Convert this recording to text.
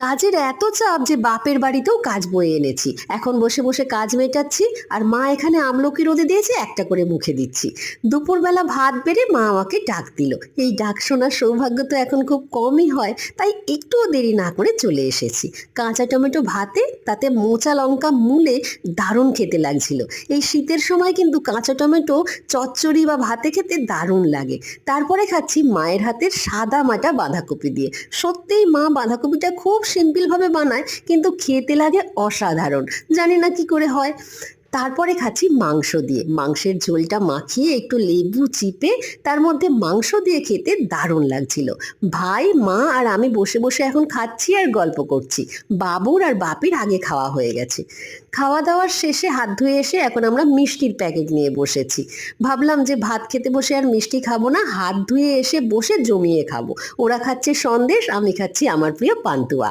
কাজের এত চাপ যে বাপের বাড়িতেও কাজ বয়ে এনেছি। এখন বসে বসে কাজ মেটাচ্ছি, আর মা এখানে আমলকি রোদে দিয়েছে, একটা করে মুখে দিচ্ছি। দুপুরবেলা ভাত বেড়ে মা আমাকে ডাক দিল। এই ডাক শোনার সৌভাগ্য তো এখন খুব কমই হয়, তাই একটুও দেরি না করে চলে এসেছি। কাঁচা টমেটো ভাতে, তাতে মোচা লঙ্কা মুলে দারুণ খেতে লাগছিল। এই শীতের সময় কিন্তু কাঁচা টমেটো চচ্চড়ি বা ভাতে খেতে দারুণ লাগে। তারপরে খাচ্ছি মায়ের হাতের সাদা মাটা বাঁধাকপি দিয়ে। সত্যিই মা বাঁধাকপিটা খুব সিম্পলভাবে বানায়, কিন্তু খেতে লাগে অসাধারণ। জানি না কি করে হয়। তারপরে খাচ্ছি মাংস দিয়ে। মাংসের ঝোলটা মাখিয়ে একটু লেবু চিপে তার মধ্যে মাংস দিয়ে খেতে দারুণ লাগছিল। ভাই, মা আর আমি বসে বসে এখন খাচ্ছি আর গল্প করছি। বাবুর আর বাপির আগে খাওয়া হয়ে গেছে। খাওয়া দাওয়ার শেষে হাত ধুয়ে এসে এখন আমরা মিষ্টির প্যাকেট নিয়ে বসেছি। ভাবলাম যে ভাত খেতে বসে আর মিষ্টি খাবো না, হাত ধুয়ে এসে বসে জমিয়ে খাবো। ওরা খাচ্ছে সন্দেশ, আমি খাচ্ছি আমার প্রিয় পান্তুয়া।